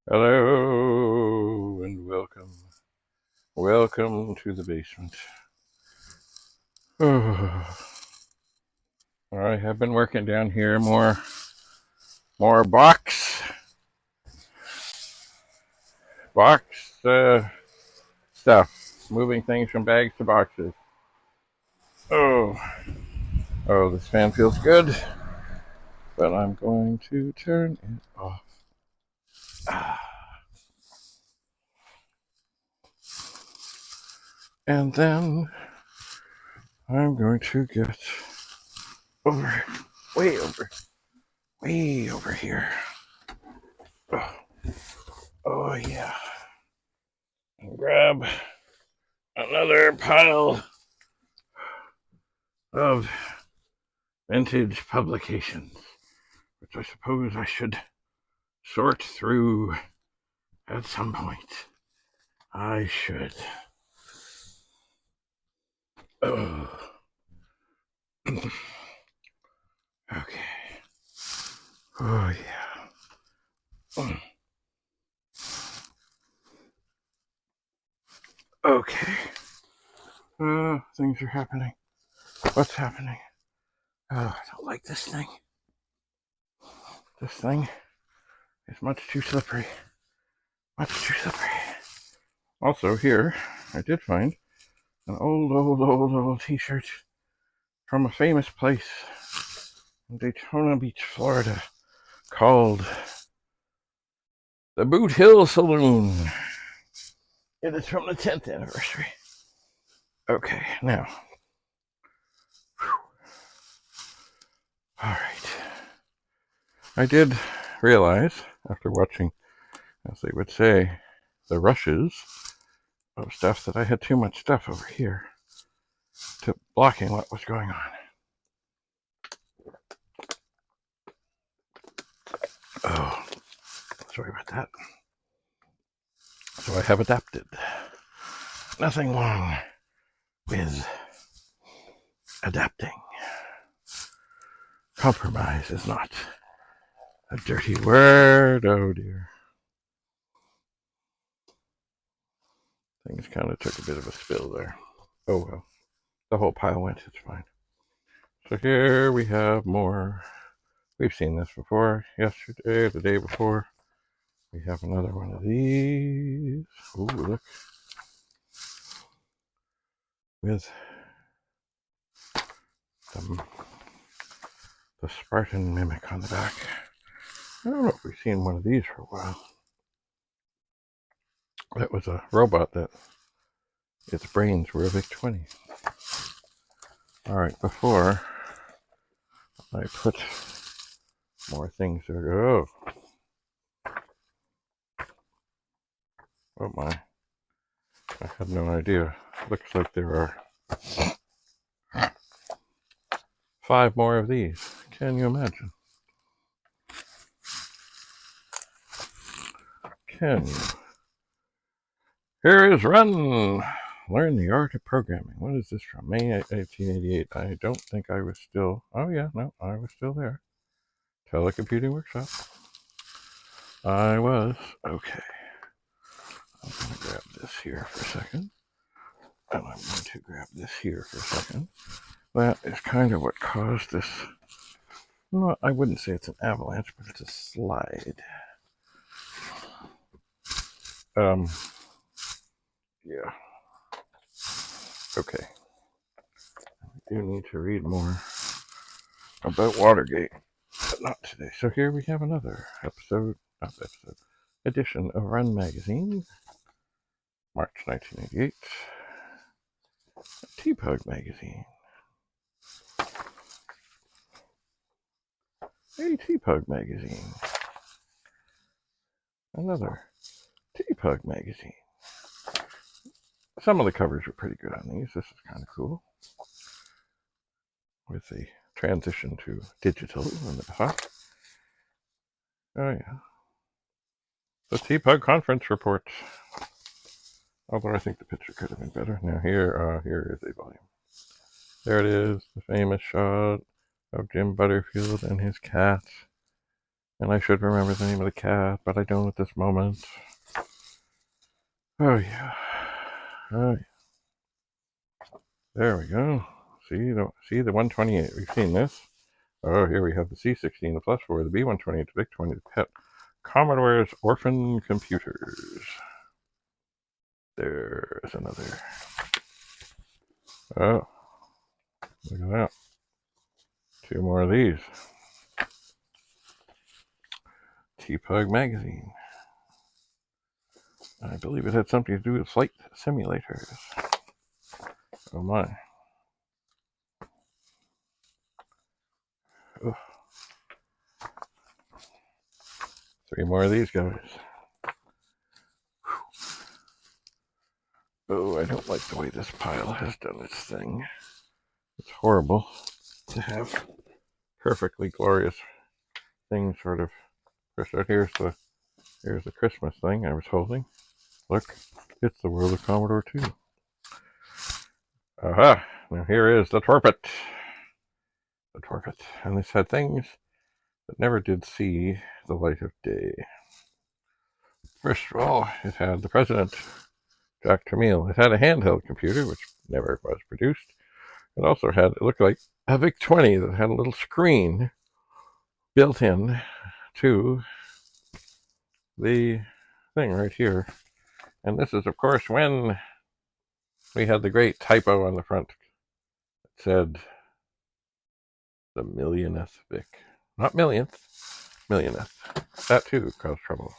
Hello and welcome. Welcome to the basement. Oh, I have been working down here more box stuff, moving things from bags to boxes. Oh, this fan feels good, but I'm going to turn it off. And then I'm going to get over, way over here. Oh yeah. And grab another pile of vintage publications, which I suppose I should sort through at some point. I should. Oh. Okay. Oh, yeah. Okay. Things are happening. What's happening? Oh, I don't like this thing. This thing is much too slippery. Much too slippery. Also, here, I did find an old t-shirt from a famous place in Daytona Beach, Florida, called the Boot Hill Saloon. It is from the 10th anniversary. Okay, now. All right. I did realize, after watching, as they would say, the rushes of stuff, that I had too much stuff over here to blocking what was going on. Oh, sorry about that. So I have adapted. Nothing wrong with adapting. Compromise is not a dirty word. Oh dear. Things kind of took a bit of a spill there. Oh well. The whole pile went. It's fine. So here we have more. We've seen this before. Yesterday, the day before. We have another one of these. Ooh, look. With the Spartan mimic on the back. I don't know if we've seen one of these for a while. That was a robot that its brains were a VIC-20. Alright, before I put more things there. Oh my. I had no idea. Looks like there are 5 more of these. Can you imagine? Can you? Here is Run! Learn the Art of Programming. What is this from? May 1888. I don't think I was still... Oh yeah, no, I was still there. Telecomputing Workshop. I was. Okay. I'm going to grab this here for a second. And I'm going to grab this here for a second. That is kind of what caused this. No, I wouldn't say it's an avalanche, but it's a slide. Yeah. Okay. I do need to read more about Watergate, but not today. So here we have another edition of Run Magazine, March 1988. TPUG Magazine. A TPUG Magazine. Another TPUG Magazine. Some of the covers were pretty good on these. This is kind of cool. With the transition to digital in the top. Oh yeah. The TPUG conference report. Although I think the picture could have been better. Now here is a volume. There it is, the famous shot of Jim Butterfield and his cat. And I should remember the name of the cat, but I don't at this moment. Oh yeah. Oh yeah. There we go. See the 128. We've seen this. Oh, here we have the C16, the plus 4, the B128, the Vic 20, the PET. Commodore's orphan computers. There's another. Oh, look at that. 2 more of these. TPUG magazine. I believe it had something to do with flight simulators. Oh my. Ugh. 3 more of these guys. Oh, I don't like the way this pile has done its thing. It's horrible to have perfectly glorious things sort of pushed out. Here's the Christmas thing I was holding. Look, it's the world of Commodore 2. Aha! Now here is the Torpet. The Torpet. And this had things that never did see the light of day. First of all, it had the president, Jack Tramiel. It had a handheld computer, which never was produced. It also had, it looked like a VIC 20 that had a little screen built in to the thing right here. And this is, of course, when we had the great typo on the front that said the millionth VIC. Not millionth, millionth. That too caused trouble.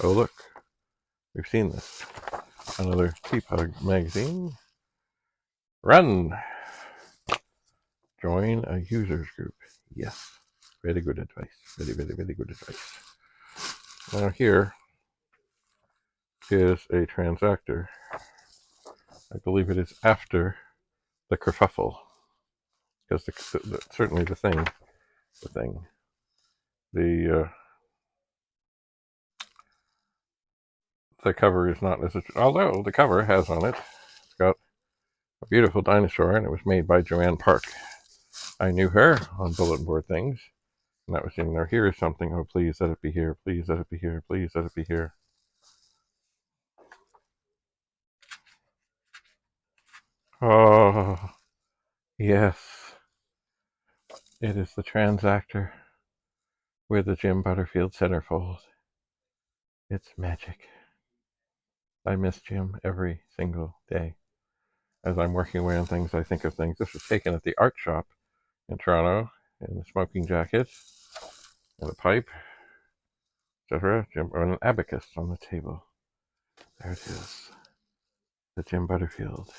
Oh, look. We've seen this. Another TPUG magazine. Run! Join a users group. Yes. Very good advice. Very, very, very good advice. Now here is a transactor. I believe it is after the kerfuffle. Because certainly the cover is not necessarily, although the cover has on it, it's got a beautiful dinosaur, and it was made by Joanne Park. I knew her on bulletin board things, and that was in there. Here is something. Oh, please let it be here. Please let it be here. Please let it be here. Oh, yes. It is the transactor with the Jim Butterfield centerfold. It's magic. I miss Jim every single day. As I'm working away on things, I think of things. This was taken at the art shop in Toronto, in the smoking jacket, and a pipe, etc. And an abacus on the table. There it is. The Jim Butterfield.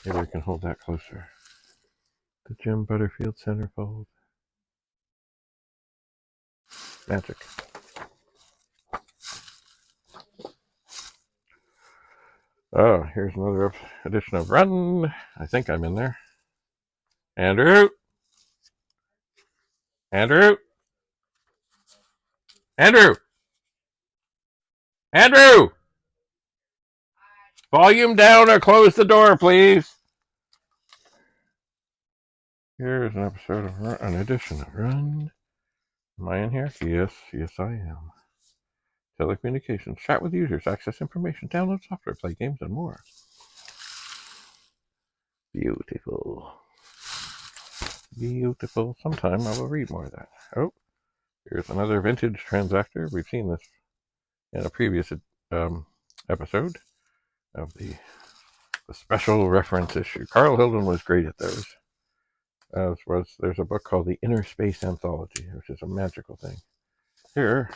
Maybe I can hold that closer. The Jim Butterfield centerfold. Magic. Oh, here's another edition of Run. I think I'm in there. Andrew! Andrew! Andrew! Andrew! Volume down or close the door, please. Here's an episode of Run, an edition of Run. Am I in here? Yes, yes I am. Telecommunications, chat with users, access information, download software, play games, and more. Beautiful. Beautiful. Sometime I will read more of that. Oh, here's another vintage transactor. We've seen this in a previous episode of the special reference issue. Carl Hilden was great at those. There's a book called The Inner Space Anthology, which is a magical thing. Here,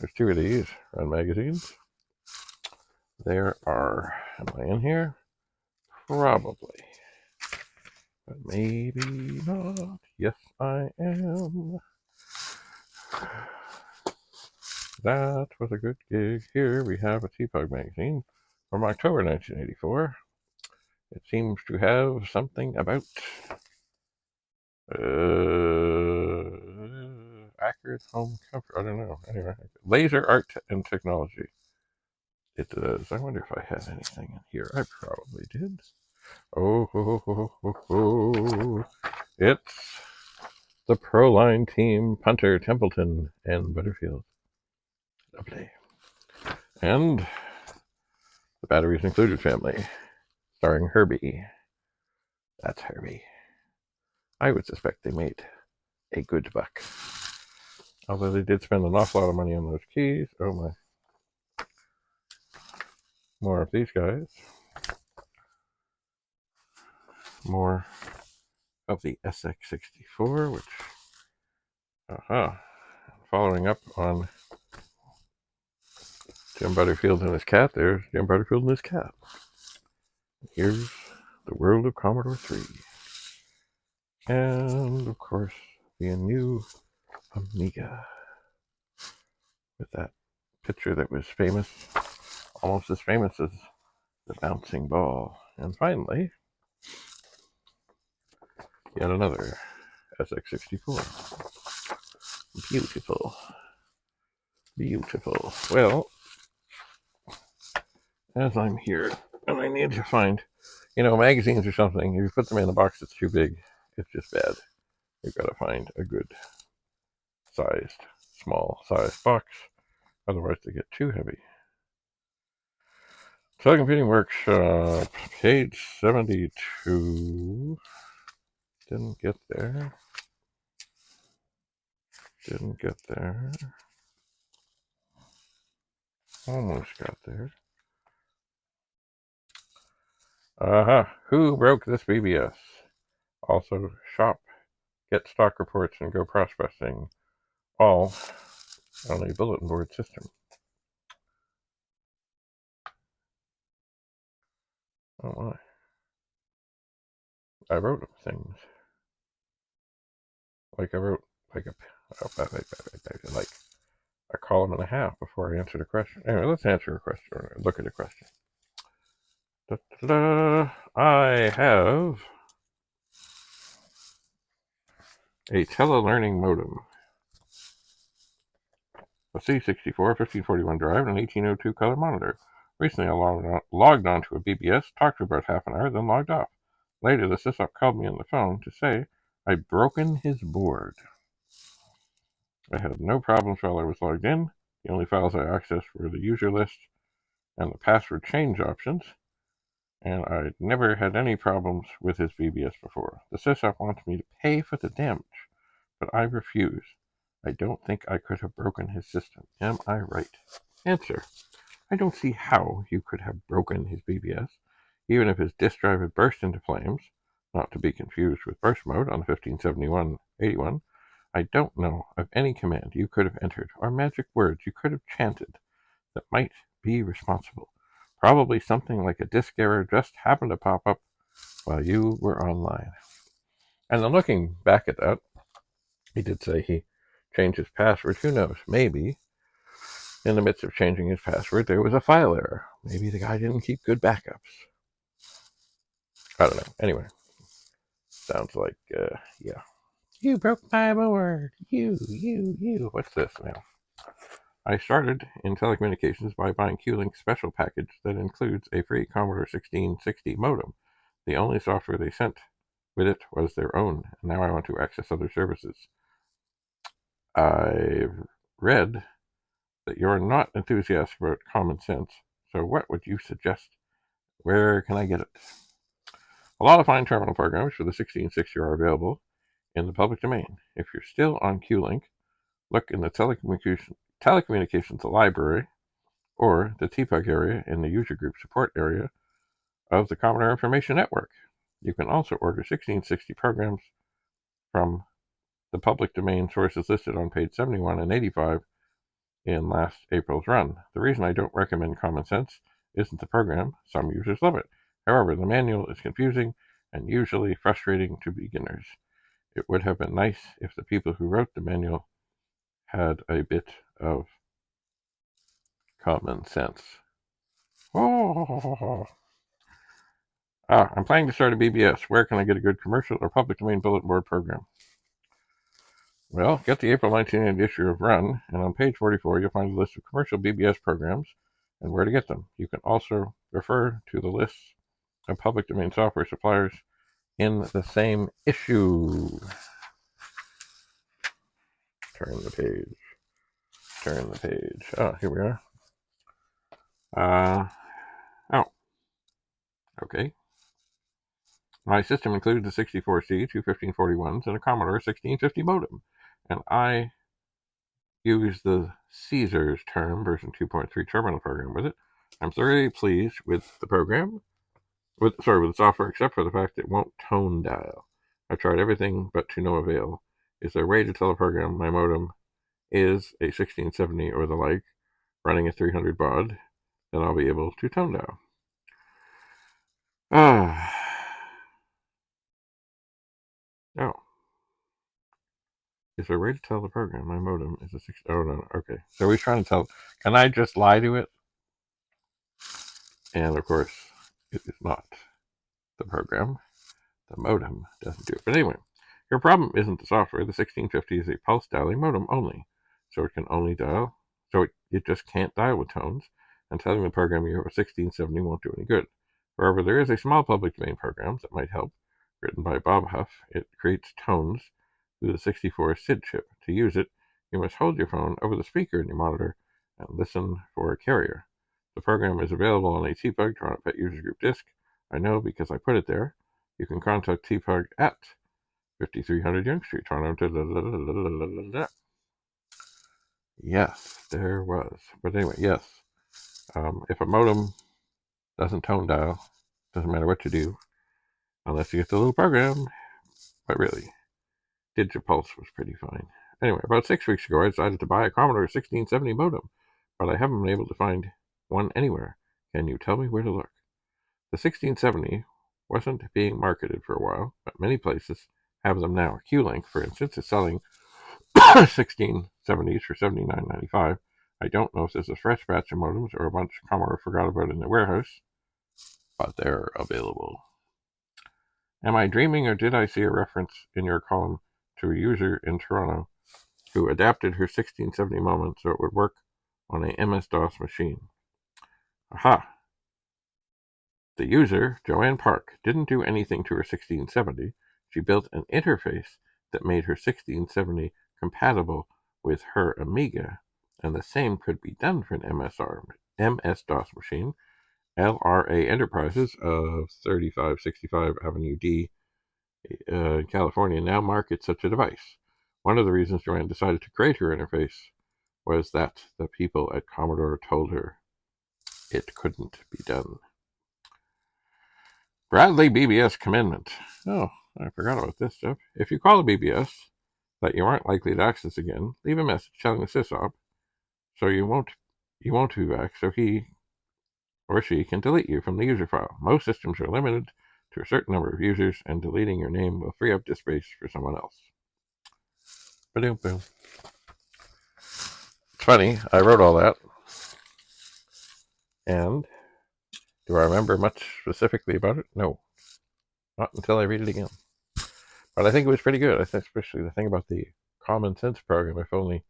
there's 2 of these Run magazines. There are, am I in here? Probably. But maybe not. Yes, I am. That was a good gig. Here we have a TPUG magazine from October 1984. It seems to have something about accurate home comfort. I don't know. Anyway, laser art and technology. It does. I wonder if I had anything in here. I probably did. Oh, it's the Proline team, Punter, Templeton, and Butterfield. Lovely. And the Batteries Included family, starring Herbie. That's Herbie. I would suspect they made a good buck. Although they did spend an awful lot of money on those keys. Oh my. More of these guys. More of the SX64, which, following up on Jim Butterfield and his cat, there's Jim Butterfield and his cat. Here's the world of Commodore 3. And, of course, the new Amiga. With that picture that was famous, almost as famous as the bouncing ball. And finally, yet another SX64. Beautiful. Beautiful. Well, as I'm here, and I need to find, magazines or something, if you put them in a box that's too big, it's just bad. You've got to find a good sized, small sized box, otherwise they get too heavy. Telecomputing Workshop, page 72. Didn't get there. Didn't get there. Almost got there. Who broke this BBS? Also, shop, get stock reports, and go prospecting. All on a bulletin board system. Oh my. I wrote things. Like I wrote like a column and a half before I answered a question. Anyway, let's answer a question or look at a question. I have a telelearning modem, a C64 1541 drive, and an 1802 color monitor. Recently, I logged on to a BBS, talked for about half an hour, then logged off. Later, the sysop called me on the phone to say I'd broken his board. I had no problems while I was logged in. The only files I accessed were the user list and the password change options, and I'd never had any problems with his BBS before. The sysop wants me to pay for the damage, but I refuse. I don't think I could have broken his system. Am I right? Answer. I don't see how you could have broken his BBS, even if his disk drive had burst into flames, not to be confused with burst mode on the 1571-81. I don't know of any command you could have entered or magic words you could have chanted that might be responsible. Probably something like a disk error just happened to pop up while you were online. And then looking back at that, he did say he changed his password. Who knows? Maybe in the midst of changing his password, there was a file error. Maybe the guy didn't keep good backups. I don't know. Anyway, sounds like, yeah. You broke my board. You. What's this now? I started in telecommunications by buying Q-Link's special package that includes a free Commodore 1660 modem. The only software they sent with it was their own, and now I want to access other services. I've read that you're not enthusiastic about common sense, so what would you suggest? Where can I get it? A lot of fine terminal programs for the 1660 are available in the public domain. If you're still on Q-Link, look in the telecommunications library or the TPUG area in the user group support area of the Commodore Information Network. You can also order 1660 programs from the public domain sources listed on page 71 and 85 in last April's run. The reason I don't recommend Common Sense isn't the program. Some users love it. However, the manual is confusing and usually frustrating to beginners. It would have been nice if the people who wrote the manual had a bit of common sense. Oh. I'm planning to start a BBS. Where can I get a good commercial or public domain bulletin board program? Well, get the April 19th issue of Run, and on page 44 you'll find a list of commercial BBS programs and where to get them. You can also refer to the list of public domain software suppliers in the same issue. Turn the page. Turn the page. Oh, here we are. Oh, okay. My system includes a 64C, two 1541s, and a Commodore 1650 modem. And I use the Caesar's term version 2.3 terminal program with it. I'm thoroughly pleased with the program, with the software, except for the fact it won't tone dial. I've tried everything, but to no avail. Is there a way to tell the program my modem is a 1670 or the like, running at 300 baud? Then I'll be able to tone dial. Oh. Is there a way to tell the program my modem is a 6? Oh, no. Okay. So he's trying to tell. Can I just lie to it? And of course, it is not the program. The modem doesn't do it. But anyway, your problem isn't the software. The 1650 is a pulse dialing modem only. So it can only dial. So it just can't dial with tones. And telling the program you have a 1670 won't do any good. However, there is a small public domain program that might help, written by Bob Huff. It creates tones through the 64 SID chip. To use it, you must hold your phone over the speaker in your monitor and listen for a carrier. The program is available on a TPUG, Toronto Pet Users Group disk. I know because I put it there. You can contact TPUG at 5300 Yonge Street, Toronto. Yes, there was. But anyway, yes. If a modem doesn't tone dial, doesn't matter what you do, unless you get the little program. But really, Digipulse was pretty fine. Anyway, about 6 weeks ago, I decided to buy a Commodore 1670 modem, but I haven't been able to find one anywhere. Can you tell me where to look? The 1670 wasn't being marketed for a while, but many places have them now. Q-Link, for instance, is selling 1670s for $79.95. I don't know if this is a fresh batch of modems or a bunch Commodore forgot about in the warehouse, but they're available. Am I dreaming, or did I see a reference in your column to a user in Toronto who adapted her 1670 modem so it would work on a MS-DOS machine? Aha! The user, Joanne Park, didn't do anything to her 1670. She built an interface that made her 1670 compatible with her Amiga, and the same could be done for an MS-DOS machine. LRA Enterprises of 3565 Avenue D in California now markets such a device. One of the reasons Joanne decided to create her interface was that the people at Commodore told her it couldn't be done. Bradley BBS Commandment. Oh, I forgot about this stuff. If you call a BBS that you aren't likely to access again, leave a message telling the sysop so you won't be back, so he or she can delete you from the user file. Most systems are limited to a certain number of users, and deleting your name will free up disk space for someone else. Ba-doom boom. It's funny, I wrote all that, and do I remember much specifically about it? No, not until I read it again. But I think it was pretty good. I think especially the thing about the common sense program, if only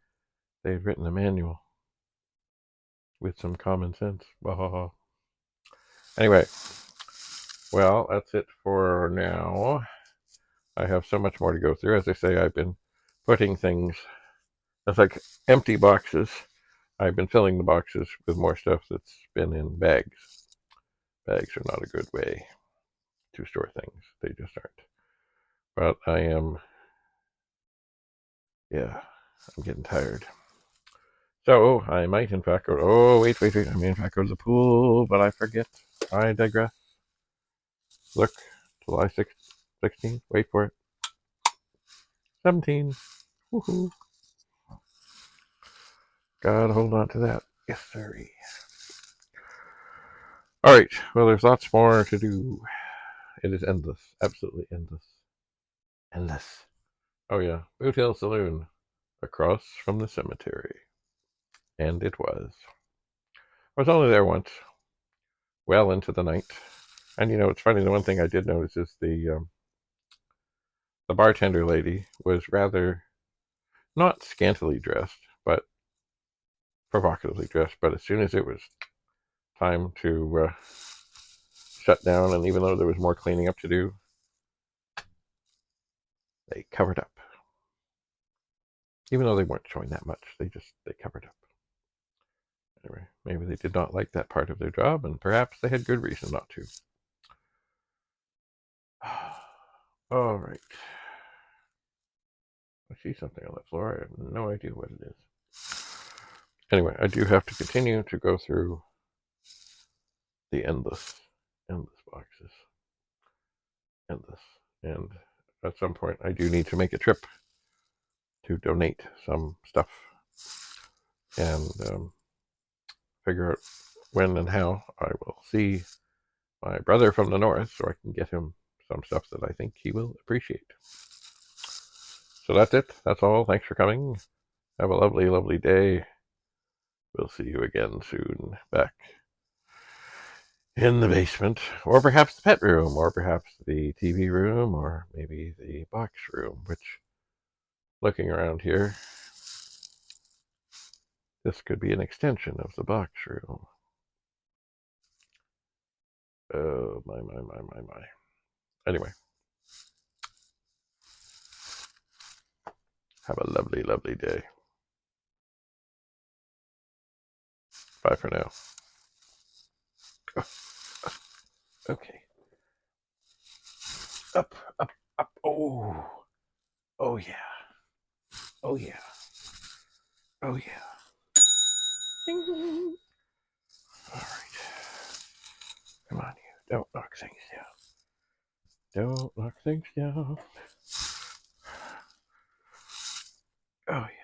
they'd written a manual with some common sense. Anyway, well, that's it for now. I have so much more to go through. As I say, I've been putting things, it's like empty boxes. I've been filling the boxes with more stuff that's been in bags. Bags are not a good way to store things. They just aren't. But I am, I'm getting tired. So I might in fact go, wait. I may in fact go to the pool, but I forget. I digress. Look, July 16th, wait for it. 17. Woohoo. Gotta hold on to that. Yes, sirree. Alright, well, there's lots more to do. It is endless. Absolutely endless. Endless. Oh, yeah. Boot Hill Saloon. Across from the cemetery. And it was. I was only there once. Well into the night. And it's funny, the one thing I did notice is the bartender lady was rather not scantily dressed, but provocatively dressed. But as soon as it was time to shut down, and even though there was more cleaning up to do, they covered up. Even though they weren't showing that much, they covered up. Anyway, maybe they did not like that part of their job, and perhaps they had good reason not to. All right. I see something on the floor. I have no idea what it is. Anyway, I do have to continue to go through the endless boxes. Endless. And at some point, I do need to make a trip to donate some stuff and figure out when and how I will see my brother from the north so I can get him some stuff that I think he will appreciate. So that's it. That's all. Thanks for coming. Have a lovely, lovely day. We'll see you again soon back in the basement, or perhaps the pet room, or perhaps the TV room, or maybe the box room, which, looking around here, this could be an extension of the box room. Oh, my. Anyway, have a lovely, lovely day. Bye for now. Okay. Up. Oh. Oh, yeah. Oh, yeah. Oh, yeah. Ding. All right. Come on, you. Don't knock things down. Don't knock things down. Oh, yeah.